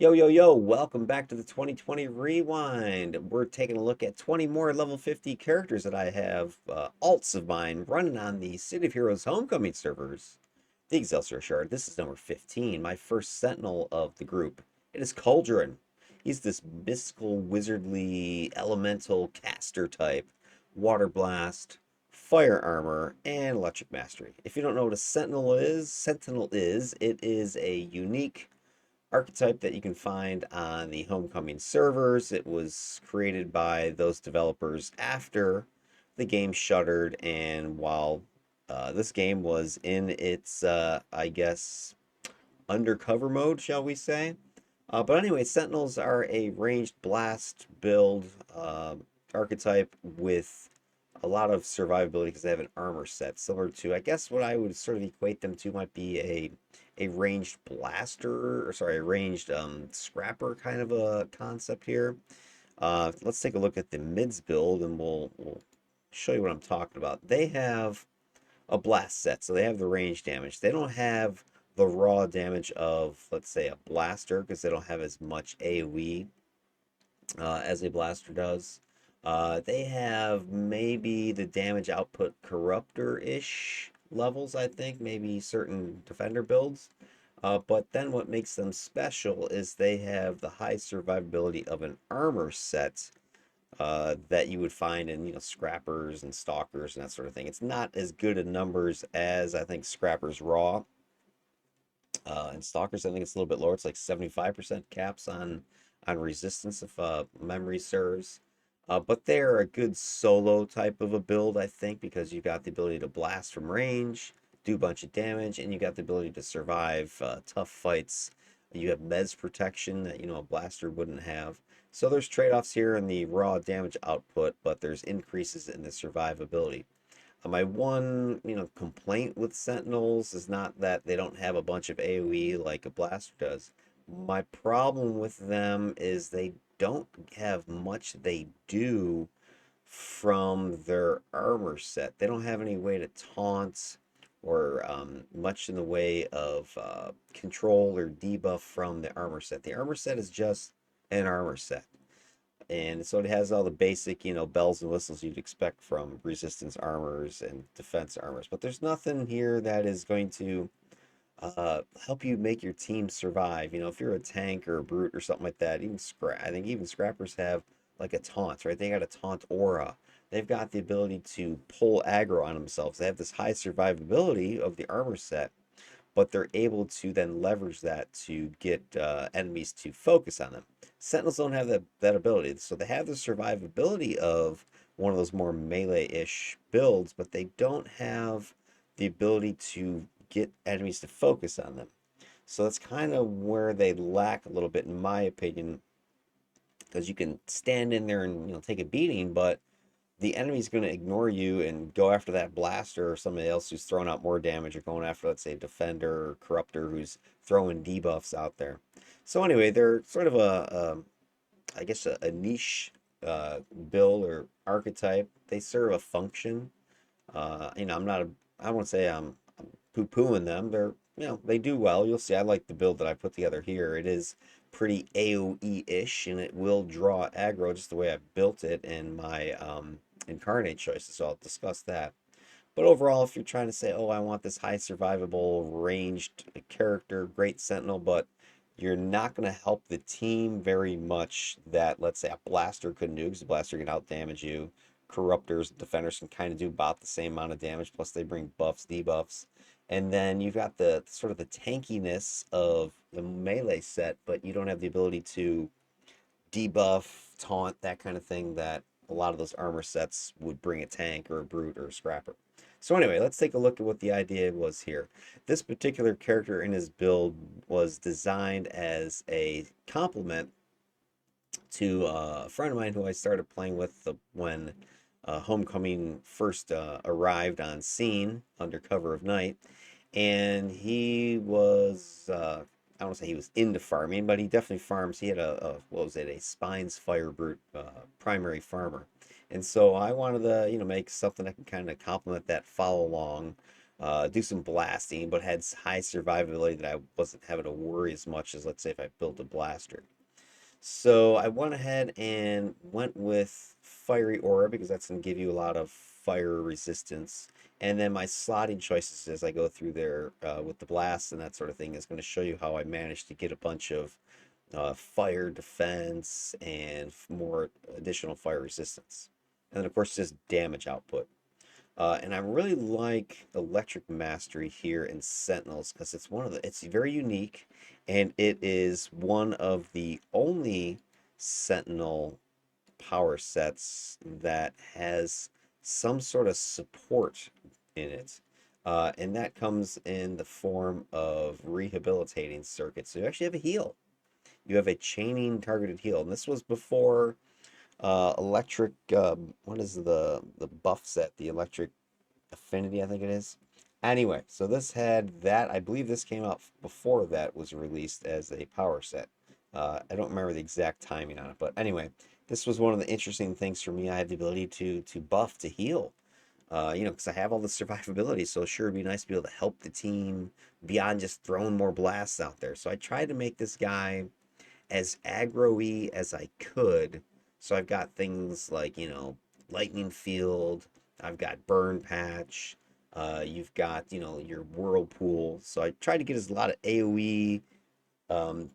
Yo, yo, yo, welcome back to the 2020 Rewind. We're taking a look at 20 more level 50 characters that I have, alts of mine, running on the City of Heroes Homecoming servers. The Excelsior Shard. This is number 15, my first Sentinel of the group. It is Kaldron. He's this mystical, wizardly, elemental caster type, water blast, fire armor, and electric mastery. If you don't know what a Sentinel is, it is a unique archetype that you can find on the Homecoming servers. It was created by those developers after the game shuttered, and while this game was in its, I guess, undercover mode, shall we say. But anyway, Sentinels are a ranged blast build archetype with a lot of survivability because they have an armor set similar to, I guess, what I would sort of equate them to might be a ranged blaster, or sorry, a ranged scrapper kind of a concept here. Let's take a look at the mids build, and we'll show you what I'm talking about. They have a blast set, so they have the range damage. They don't have the raw damage of, let's say, a blaster because they don't have as much AoE as a blaster does. They have maybe the damage output corruptor-ish levels, I think, maybe certain defender builds. But then what makes them special is they have the high survivability of an armor set that you would find in, scrappers and stalkers and that sort of thing. It's not as good in numbers as I think scrappers raw. And stalkers, I think it's a little bit lower. It's like 75% caps on resistance if memory serves. But they're a good solo type of a build, I think, because you got the ability to blast from range, do a bunch of damage, and you got the ability to survive tough fights. You have mez protection that a blaster wouldn't have. So there's trade-offs here in the raw damage output, but there's increases in the survivability. My one, complaint with Sentinels is not that they don't have a bunch of AoE like a blaster does. My problem with them is they don't have much they do from their armor set. They don't have any way to taunt or much in the way of control or debuff from the armor set. The armor set is just an armor set. And so it has all the basic, bells and whistles you'd expect from resistance armors and defense armors. But there's nothing here that is going to help you make your team survive. If you're a tank or a brute or something like that, I think even scrappers have like a taunt, right? They got a taunt aura. They've got the ability to pull aggro on themselves. They have this high survivability of the armor set, but they're able to then leverage that to get enemies to focus on them. Sentinels don't have that ability, so they have the survivability of one of those more melee-ish builds, but they don't have the ability to get enemies to focus on them. So that's kind of where they lack a little bit, in my opinion, because you can stand in there and take a beating, but the enemy's going to ignore you and go after that blaster or somebody else who's throwing out more damage, or going after, let's say, a defender or corruptor who's throwing debuffs out there. So anyway, they're sort of I guess a niche build or archetype. They serve a function. I'm not a, I won't say I'm poo-pooing them. They do well. You'll see. I like the build that I put together here. It is pretty AoE-ish, and it will draw aggro just the way I built it in my incarnate choices. So I'll discuss that. But overall, if you're trying to say, oh, I want this high survivable ranged character, great sentinel, but you're not going to help the team very much that, let's say, a blaster couldn't do, because the blaster can out damage you. Corruptors, defenders can kind of do about the same amount of damage, plus they bring buffs, debuffs. And then you've got the sort of the tankiness of the melee set, but you don't have the ability to debuff, taunt, that kind of thing that a lot of those armor sets would bring a tank or a brute or a scrapper. So anyway, let's take a look at what the idea was here. This particular character in his build was designed as a complement to a friend of mine who I started playing with when Homecoming first arrived on scene under cover of night. And he was, I don't say he was into farming, but he definitely farms. He had what was it, a Spines Fire Brute primary farmer. And so I wanted to, make something that can kind of complement that follow along do some blasting, but had high survivability that I wasn't having to worry as much as, let's say, if I built a blaster. So I went ahead and went with Fiery Aura because that's going to give you a lot of fire resistance. And then my slotting choices as I go through there with the blast and that sort of thing is going to show you how I managed to get a bunch of fire defense and more additional fire resistance. And then, of course, just damage output. And I really like Electric Mastery here in Sentinels because it's very unique and it is one of the only Sentinel power sets that has some sort of support in it. And that comes in the form of rehabilitating circuits. So you actually have a heal. You have a chaining targeted heal. And this was before electric, what is the buff set? The electric Affinity, I think it is. Anyway, so this had that. I believe this came out before that was released as a power set. I don't remember the exact timing on it, but anyway, this was one of the interesting things for me. I have the ability to buff to heal. Because I have all the survivability, so sure it'd be nice to be able to help the team beyond just throwing more blasts out there. So I tried to make this guy as aggro-y as I could. So I've got things like, Lightning Field, I've got Burn Patch, you've got, your Whirlpool. So I tried to get as a lot of AoE,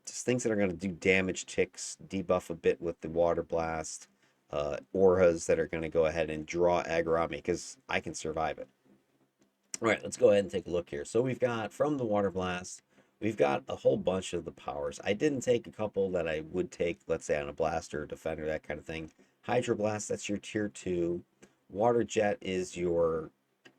just things that are going to do damage ticks, debuff a bit with the Water Blast, auras that are going to go ahead and draw aggro on me because I can survive it. All right, let's go ahead and take a look here. So we've got from the Water Blast, we've got a whole bunch of the powers. I didn't take a couple that I would take, let's say on a blaster, defender, that kind of thing. Hydro Blast, that's your tier 2. Water Jet is your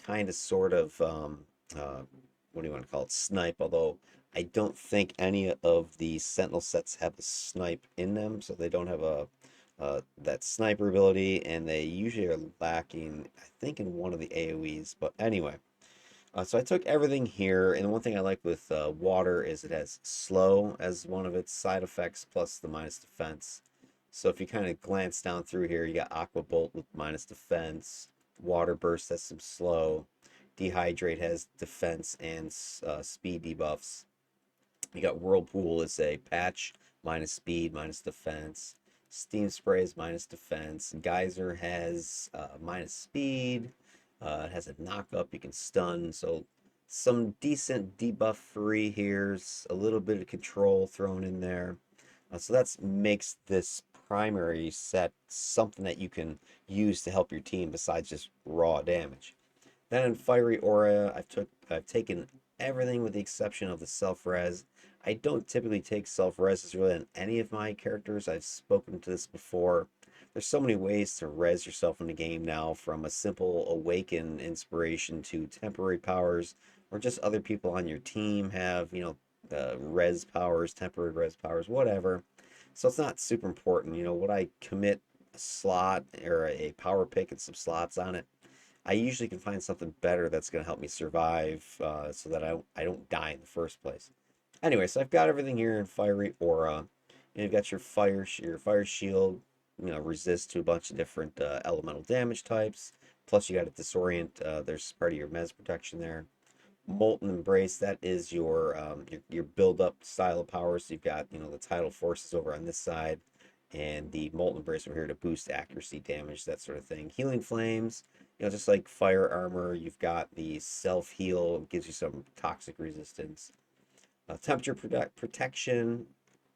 kind of sort of, what do you want to call it? Snipe, although I don't think any of the Sentinel sets have a snipe in them, so they don't have that sniper ability, and they usually are lacking, I think, in one of the AoEs. But anyway, so I took everything here, and the one thing I like with water is it has slow as one of its side effects, plus the minus defense. So if you kind of glance down through here, you got Aqua Bolt with minus defense, Water Burst has some slow, Dehydrate has defense and speed debuffs. You got Whirlpool is a patch, minus speed, minus defense. Steam Spray is minus defense. Geyser has minus speed. It has a knock up, you can stun. So some decent debuff free here's a little bit of control thrown in there. So that makes this primary set something that you can use to help your team besides just raw damage. Then in Fiery Aura, I've taken everything with the exception of the self-res. I don't typically take self-res really on any of my characters. I've spoken to this before. There's so many ways to res yourself in the game now, from a simple awaken inspiration to temporary powers, or just other people on your team have, res powers, temporary res powers, whatever. So it's not super important. What I commit a slot or a power pick and some slots on it, I usually can find something better that's going to help me survive so that I don't die in the first place. Anyway, so I've got everything here in Fiery Aura. And you've got your fire shield, resist to a bunch of different elemental damage types. Plus you got a disorient. There's part of your mez protection there. Molten Embrace, that is your build up style of power. So you've got the tidal forces over on this side, and the Molten Embrace over here to boost accuracy, damage, that sort of thing. Healing Flames, just like Fire Armor, you've got the self heal, gives you some toxic resistance. Temperature protection,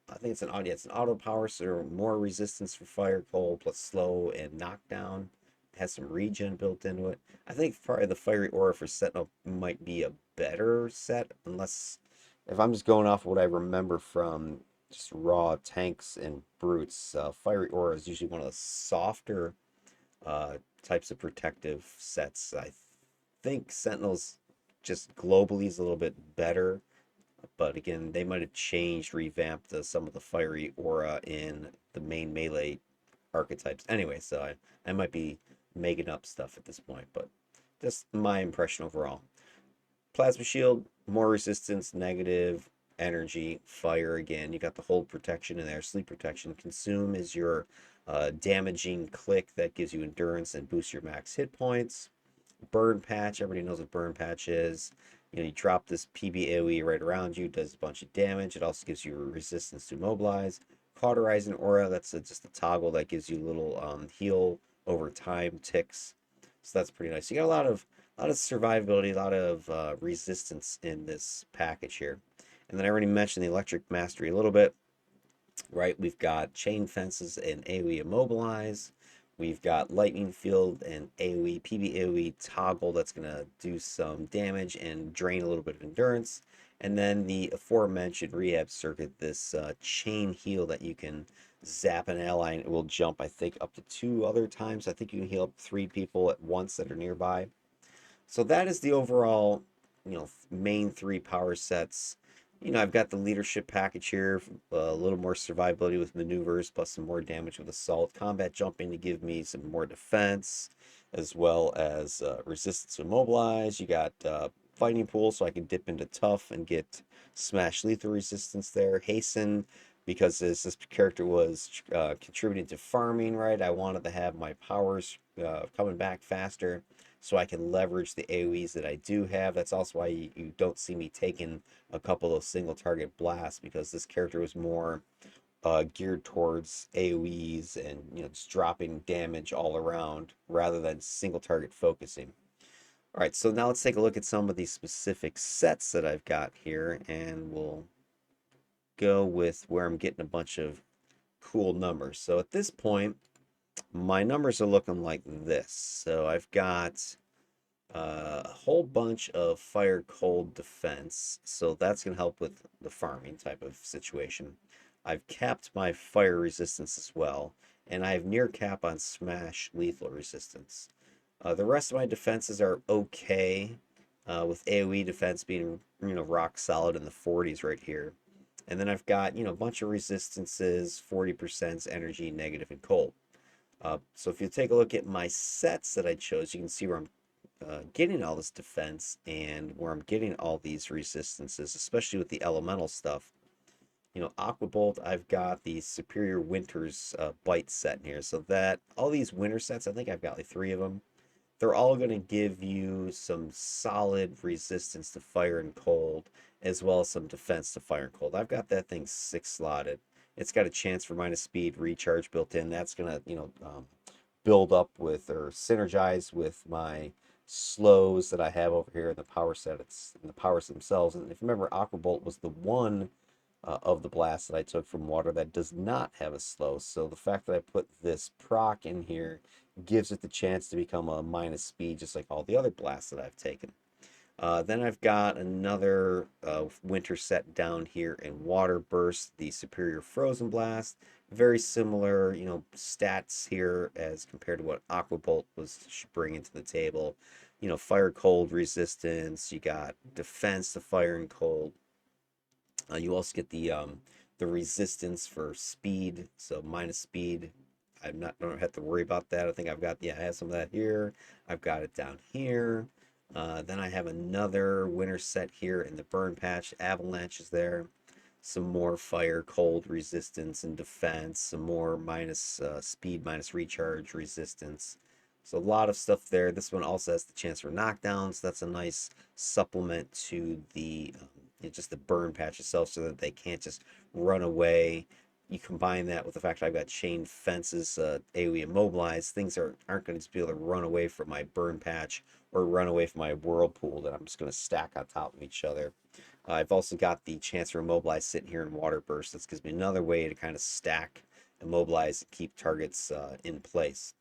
I think it's an auto power, so more resistance for fire, cold, plus slow and knockdown. It has some regen built into it. I think probably the Fiery Aura for Sentinel might be a better set, unless if I'm just going off what I remember from just raw tanks and brutes. Fiery Aura is usually one of the softer types of protective sets. I think Sentinels just globally is a little bit better, but again, they might have changed, revamped some of the Fiery Aura in the main melee archetypes. Anyway, so I might be making up stuff at this point, but just my impression overall. Plasma Shield, more resistance, negative energy, fire again. You got the hold protection in there, sleep protection. Consume is your damaging click that gives you endurance and boosts your max hit points. Burn Patch, everybody knows what Burn Patch is. You drop this PB AoE right around you, does a bunch of damage. It also gives you resistance to immobilize. Cauterizing Aura, that's just a toggle that gives you little heal over time ticks. So that's pretty nice. You got a lot of survivability, a lot of resistance in this package here. And then I already mentioned the Electric Mastery a little bit, right? We've got Chain Fences and AoE Immobilize. We've got Lightning Field and AoE, PB AoE toggle that's going to do some damage and drain a little bit of endurance. And then the aforementioned Rehab Circuit, this chain heal that you can zap an ally and it will jump, I think, up to 2 other times. I think you can heal up 3 people at once that are nearby. So that is the overall, main 3 power sets. I've got the leadership package here, a little more survivability with maneuvers, plus some more damage with assault, combat jumping to give me some more defense, as well as resistance to immobilize. You got fighting pool, so I can dip into tough and get smash lethal resistance there. Hasten, because as this character was contributing to farming, right? I wanted to have my powers coming back faster so I can leverage the AoEs that I do have. That's also why you don't see me taking a couple of single target blasts, because this character was more geared towards AoEs and just dropping damage all around rather than single target focusing. All right, so now let's take a look at some of these specific sets that I've got here, and we'll go with where I'm getting a bunch of cool numbers. So at this point, my numbers are looking like this. So I've got a whole bunch of fire cold defense, so that's going to help with the farming type of situation. I've capped my fire resistance as well, and I have near cap on smash lethal resistance. The rest of my defenses are okay, with AoE defense being rock solid in the 40s right here. And then I've got a bunch of resistances, 40% energy, negative, and cold. So if you take a look at my sets that I chose, you can see where I'm getting all this defense and where I'm getting all these resistances, especially with the elemental stuff. Aqua Bolt, I've got the Superior Winters Bite set in here. So that all these winter sets, I think I've got like 3 of them. They're all going to give you some solid resistance to fire and cold, as well as some defense to fire and cold. I've got that thing 6 slotted. It's got a chance for minus speed recharge built in. That's going to, build up with or synergize with my slows that I have over here in the power sets, in the powers themselves. And if you remember, Aqua Bolt was the one of the blast that I took from water that does not have a slow. So the fact that I put this proc in here gives it the chance to become a minus speed, just like all the other blasts that I've taken. Then I've got another winter set down here in Water Burst, the Superior Frozen Blast. Very similar, stats here as compared to what Aqua Bolt was bringing to the table. Fire cold resistance. You got defense to fire and cold. You also get the resistance for speed, so minus speed. Don't have to worry about that. I think I've got, yeah, I have some of that here. I've got it down here. Then I have another winter set here in the burn patch. Avalanche is there. Some more fire, cold resistance and defense. Some more minus speed, minus recharge resistance. So a lot of stuff there. This one also has the chance for knockdowns. That's a nice supplement to the just the burn patch itself, so that they can't just run away. You combine that with the fact that I've got chain fences, AoE immobilized. Things aren't going to be able to run away from my burn patch or run away from my whirlpool that I'm just going to stack on top of each other. I've also got the chance for immobilize sitting here in water burst. This gives me another way to kind of stack immobilize and keep targets in place.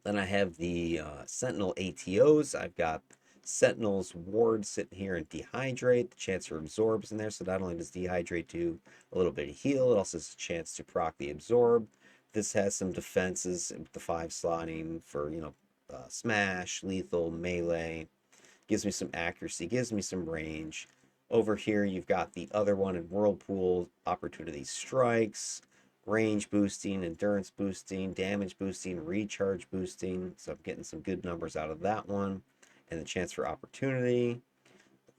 Then I have the Sentinel ATOs. I've got Sentinel's Ward sitting here and Dehydrate. The chance for Absorbs in there. So not only does Dehydrate do a little bit of heal, it also has a chance to proc the Absorb. This has some defenses with the 5 slotting for, smash, lethal, melee. Gives me some accuracy, gives me some range. Over here, you've got the other one in Whirlpool, Opportunity Strikes, range boosting, endurance boosting, damage boosting, recharge boosting. So I'm getting some good numbers out of that one. And the chance for opportunity.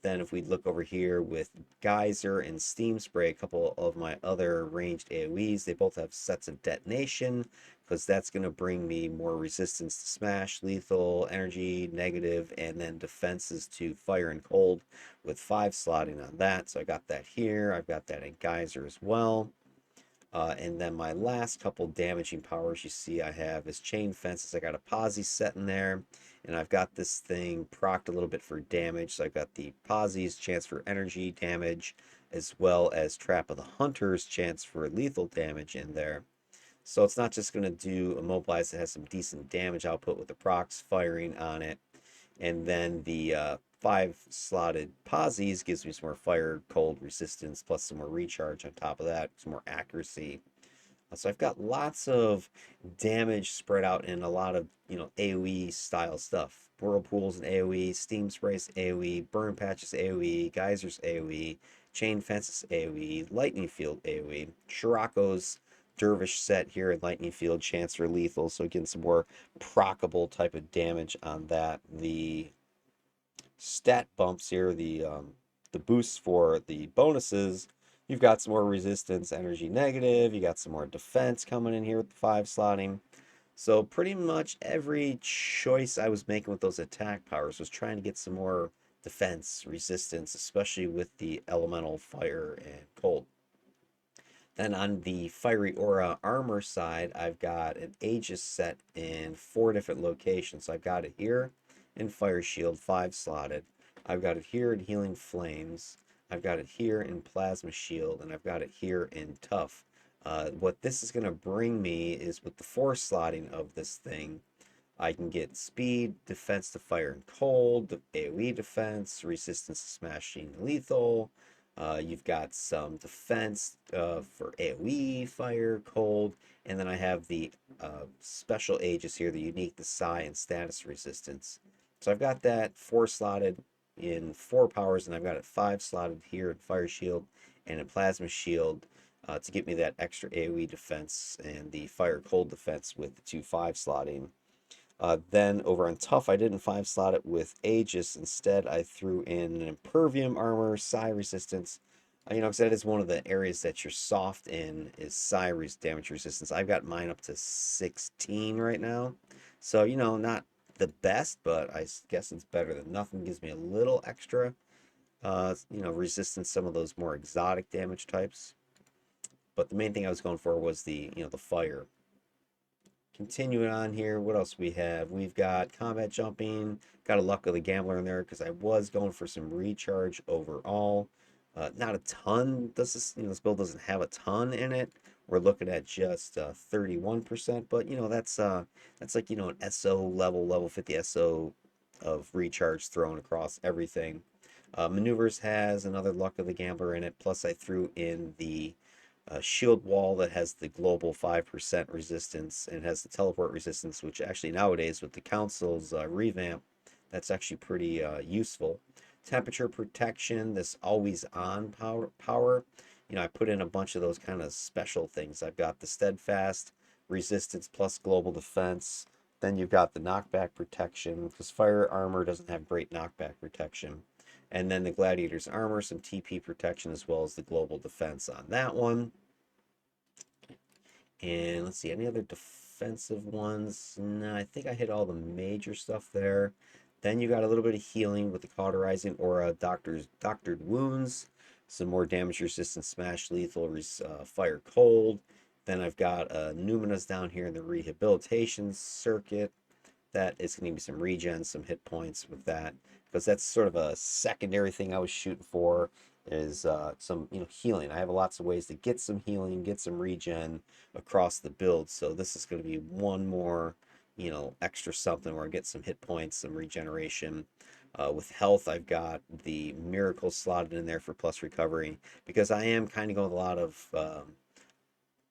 Then if we look over here with Geyser and Steam Spray, a couple of my other ranged AoEs, they both have sets of detonation, because that's going to bring me more resistance to smash, lethal, energy, negative, and then defenses to fire and cold with 5 slotting on that. So I got that here. I've got that in Geyser as well. And then my last couple damaging powers you see I have is Chain Fences. I got a Posse set in there, and I've got this thing procced a little bit for damage. So I've got the Posse's chance for energy damage, as well as Trap of the Hunter's chance for lethal damage in there. So it's not just going to do Immobilize, it has some decent damage output with the procs firing on it. And then the 5 slotted Posse's gives me some more fire, cold resistance, plus some more recharge on top of that, some more accuracy. So I've got lots of damage spread out in a lot of, AoE style stuff. Whirlpools and AoE, Steam Sprays AoE, Burn Patches AoE, Geysers AoE, Chain Fences AoE, Lightning Field AoE, Shirako's Dervish set here in Lightning Field, chance for lethal, so getting some more proccable type of damage on that. The stat bumps here, the boosts for the bonuses, you've got some more resistance, energy negative, you got some more defense coming in here with the 5 slotting. So pretty much every choice I was making with those attack powers was trying to get some more defense, resistance, especially with the elemental fire and cold. Then on the Fiery Aura armor side, I've got an Aegis set in 4 different locations. So I've got it here in Fire Shield, 5 slotted. I've got it here in Healing Flames. I've got it here in Plasma Shield, and I've got it here in Tough. What this is going to bring me is with the 4 slotting of this thing, I can get speed, defense to fire and cold, the AoE defense, resistance to smashing and lethal. You've got some defense for AoE, fire, cold, and then I have the special Aegis here, the unique, the psi, and status resistance. So I've got that 4 slotted in 4 powers, and I've got it 5 slotted here in Fire Shield and in Plasma Shield to get me that extra AoE defense and the fire cold defense with the 2/5 slotting. Then over on Tough, I didn't 5 slot it with Aegis. Instead, I threw in an Impervium armor, psi resistance. Because that is one of the areas that you're soft in is psi damage resistance. I've got mine up to 16 right now. So, not the best, but I guess it's better than nothing. Gives me a little extra, resistance some of those more exotic damage types. But the main thing I was going for was the fire. Continuing on here, what else we have? We've got combat jumping, got a Luck of the Gambler in there because I was going for some recharge overall. Not a ton. This build doesn't have a ton in it. We're looking at just 31%, but that's like an SO level 50 SO of recharge thrown across everything. Maneuvers has another Luck of the Gambler in it. Plus, I threw in the shield wall that has the global 5% resistance and has the teleport resistance, which actually nowadays with the council's revamp, that's actually pretty useful. Temperature protection, this always on power. I put in a bunch of those kind of special things. I've got the steadfast resistance plus global defense. Then you've got the knockback protection because fire armor doesn't have great knockback protection. And then the Gladiator's armor, some TP protection, as well as the global defense on that one. And let's see, any other defensive ones? No, I think I hit all the major stuff there. Then you got a little bit of healing with the Cauterizing Aura, Doctored Wounds, some more damage resistance, smash, lethal, fire, cold. Then I've got Numinas down here in the Rehabilitation Circuit. That is going to give me some regen, some hit points with that, because that's sort of a secondary thing I was shooting for is some healing. I have lots of ways to get some healing, get some regen across the build. So this is going to be one more extra something where I get some hit points, some regeneration. With health, I've got the miracle slotted in there for plus recovery because I am kind of going with a lot of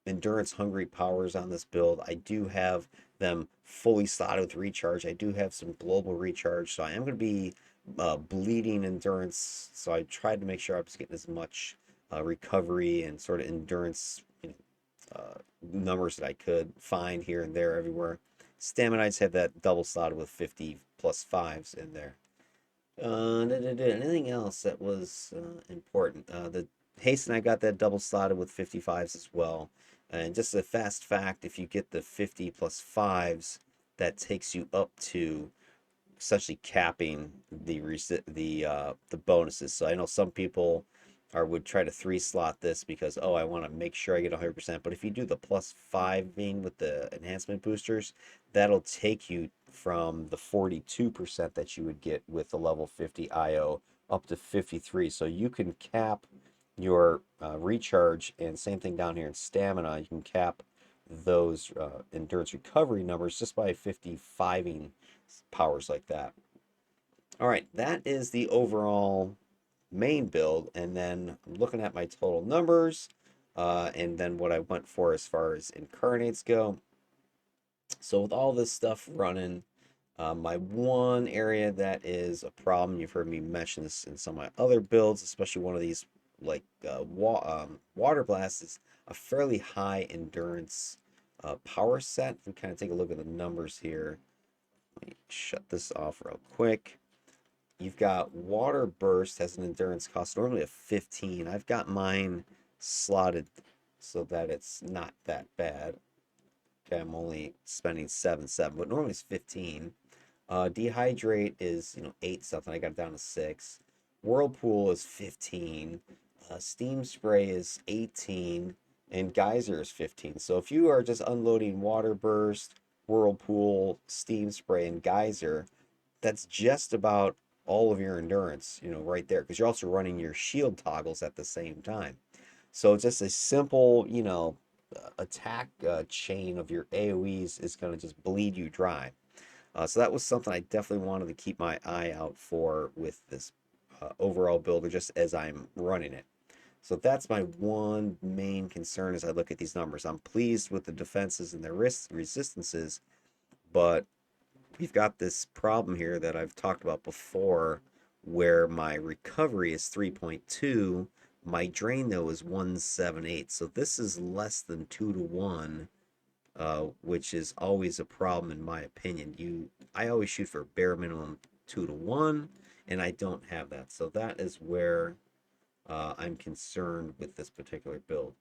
endurance hungry powers on this build. I do have them fully slotted with recharge. I do have some global recharge, so I am going to be bleeding endurance. So I tried to make sure I was getting as much recovery and sort of endurance numbers that I could find here and there everywhere. Staminites have that double slotted with 50 plus 5s in there. Anything else that was important? The Haste and I got that double slotted with 55s as well. And just a fast fact, if you get the 50 plus fives, that takes you up to essentially capping the bonuses. So I know some people are would try to three slot this because oh I want to make sure I get 100%. But if you do the plus five being with the enhancement boosters, that'll take you from the 42% that you would get with the level 50 IO up to 53. So you can cap your recharge, and same thing down here in stamina. You can cap those endurance recovery numbers just by 55ing powers like that. All right, that is the overall main build, and then I'm looking at my total numbers, and then what I went for as far as incarnates go. So with all this stuff running, my one area that is a problem, you've heard me mention this in some of my other builds, especially one of these like water blast, is a fairly high endurance power set. If we kind of take a look at the numbers here, let me shut this off real quick. You've got Water Burst has an endurance cost normally of 15. I've got mine slotted so that it's not that bad. Okay, I'm only spending 7, but normally it's 15. Dehydrate is 8 something. I got it down to 6. Whirlpool is 15. Steam Spray is 18, and Geyser is 15. So if you are just unloading Water Burst, Whirlpool, Steam Spray, and Geyser, that's just about all of your endurance, right there, because you're also running your shield toggles at the same time. So just a simple, attack chain of your AoEs is going to just bleed you dry. So that was something I definitely wanted to keep my eye out for with this overall builder, just as I'm running it. So that's my one main concern as I look at these numbers. I'm pleased with the defenses and their resistances, but we've got this problem here that I've talked about before where my recovery is 3.2. My drain, though, is 178. So this is less than 2 to 1, which is always a problem in my opinion. I always shoot for bare minimum 2 to 1, and I don't have that. So that is where I'm concerned with this particular build.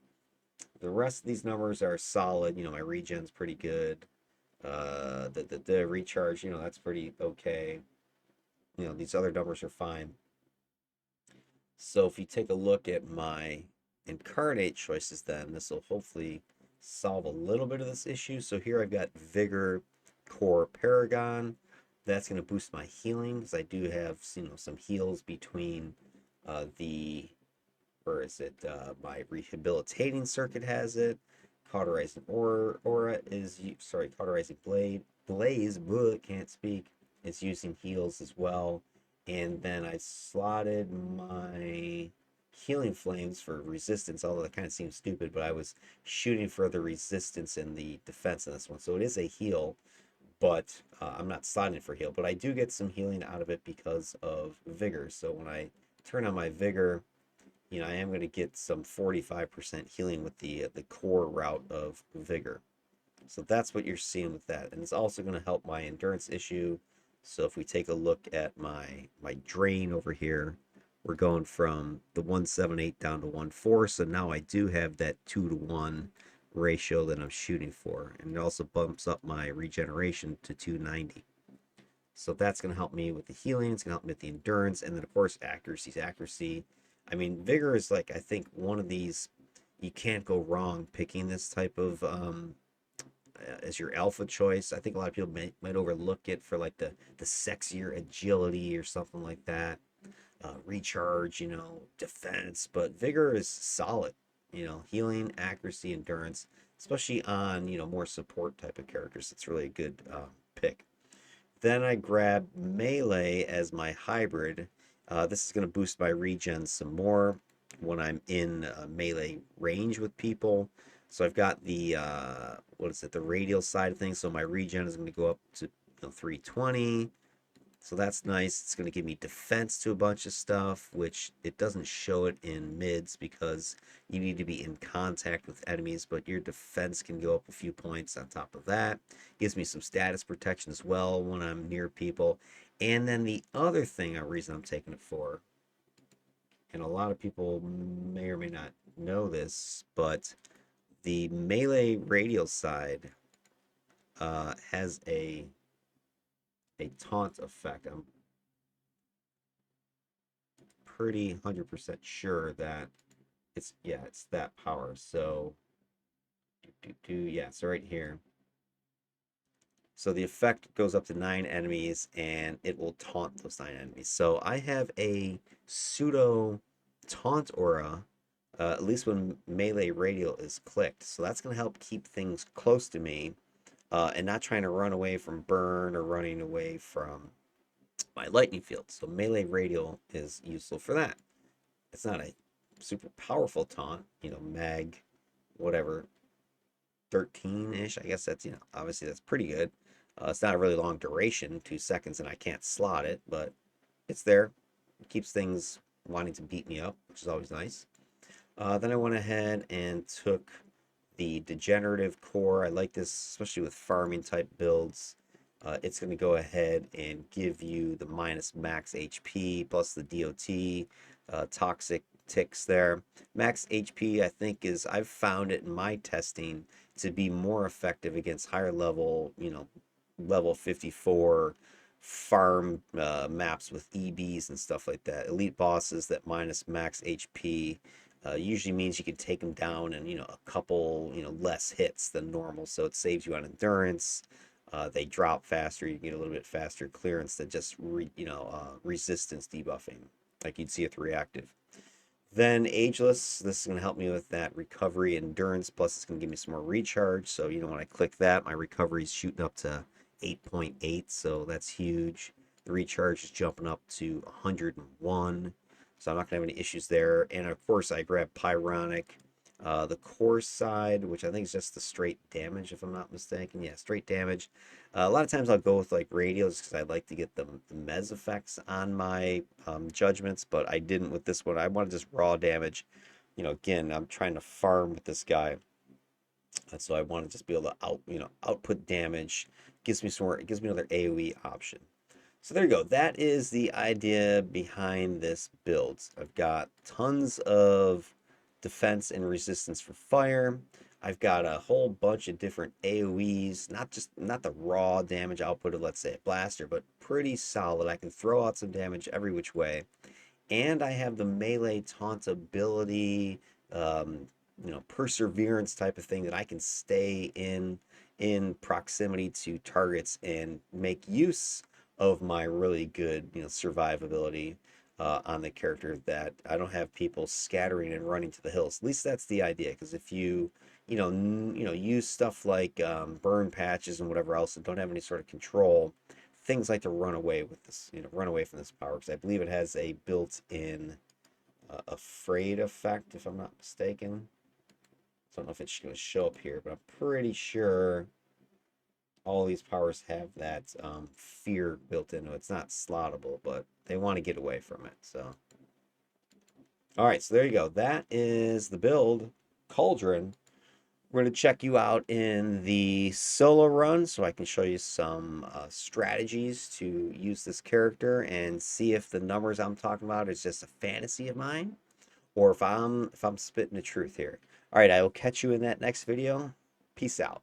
The rest of these numbers are solid. My regen's pretty good. The recharge, that's pretty okay. These other numbers are fine. So if you take a look at my incarnate choices, then this will hopefully solve a little bit of this issue. So here I've got Vigor, Core, Paragon. That's going to boost my healing because I do have some heals between the or is it my rehabilitating circuit has it. Cauterizing aura is sorry, cauterizing blaze, but can't speak. It's using heals as well. And then I slotted my healing flames for resistance, although that kind of seems stupid, but I was shooting for the resistance and the defense in this one. So it is a heal, but I'm not slotting it for heal. But I do get some healing out of it because of vigor. So when I turn on my vigor, I am going to get some 45% healing with the core route of vigor. So that's what you're seeing with that. And it's also going to help my endurance issue. So if we take a look at my drain over here, we're going from the 178 down to 1.4. So now I do have that 2 to 1 ratio that I'm shooting for. And it also bumps up my regeneration to 290. So that's going to help me with the healing. It's going to help me with the endurance. And then, of course, accuracy. I mean, vigor is like, I think, one of these, you can't go wrong picking this type of as your alpha choice. I think a lot of people might overlook it for like the sexier agility or something like that. Recharge, defense, but vigor is solid. Healing, accuracy, endurance, especially on more support type of characters. It's really a good pick. Then I grabbed melee as my hybrid. This is going to boost my regen some more when I'm in melee range with people. So I've got the the radial side of things. So my regen is going to go up to 320. So that's nice. It's going to give me defense to a bunch of stuff, which it doesn't show it in mids because you need to be in contact with enemies, but your defense can go up a few points on top of that. Gives me some status protection as well when I'm near people. And then the other thing, a reason I'm taking it for, and a lot of people may or may not know this, but the melee radial side has a taunt effect. I'm pretty 100% sure that it's that power. So yeah, so right here. So the effect goes up to 9 enemies and it will taunt those 9 enemies. So I have a pseudo taunt aura, at least when melee radial is clicked. So that's going to help keep things close to me and not trying to run away from burn or running away from my lightning field. So melee radial is useful for that. It's not a super powerful taunt, mag, whatever, 13-ish. I guess that's, obviously that's pretty good. It's not a really long duration, 2 seconds, and I can't slot it, but it's there. It keeps things wanting to beat me up, which is always nice. Then I went ahead and took the degenerative core. I like this, especially with farming type builds. It's going to go ahead and give you the minus max HP plus the DOT toxic ticks there. Max HP, I think, I've found it in my testing to be more effective against higher level, level 54 farm maps with EBs and stuff like that. Elite bosses that minus max HP usually means you can take them down in a couple less hits than normal, so it saves you on endurance. They drop faster, you get a little bit faster clearance than just resistance debuffing like you'd see with reactive. Then Ageless, this is going to help me with that recovery endurance, plus it's going to give me some more recharge. So, when I click that, my recovery is shooting up to 8.8, so that's huge. The recharge is jumping up to 101, so I'm not going to have any issues there. And of course, I grab Pyronic. The core side, which I think is just the straight damage, if I'm not mistaken. Yeah, straight damage. A lot of times I'll go with like radios because I like to get the mez effects on my judgments, but I didn't with this one. I wanted just raw damage. Again, I'm trying to farm with this guy, and so I want to just be able to output damage. Gives me some more. It gives me another AOE option. So there you go. That is the idea behind this build. I've got tons of defense and resistance for fire. I've got a whole bunch of different AoEs, not the raw damage output of, let's say, a blaster, but pretty solid. I can throw out some damage every which way. And I have the melee taunt ability, perseverance type of thing that I can stay in proximity to targets and make use of my really good, survivability on the character, that I don't have people scattering and running to the hills. At least that's the idea. Because if use stuff like burn patches and whatever else and don't have any sort of control, things like to run away with this, run away from this power. Because I believe it has a built-in afraid effect, if I'm not mistaken. I don't know if it's going to show up here, but I'm pretty sure all these powers have that fear built into it. It's not slottable, but they want to get away from it. So, all right, so there you go. That is the build, Kaldron. We're going to check you out in the solo run so I can show you some strategies to use this character and see if the numbers I'm talking about is just a fantasy of mine or if I'm spitting the truth here. All right, I will catch you in that next video. Peace out.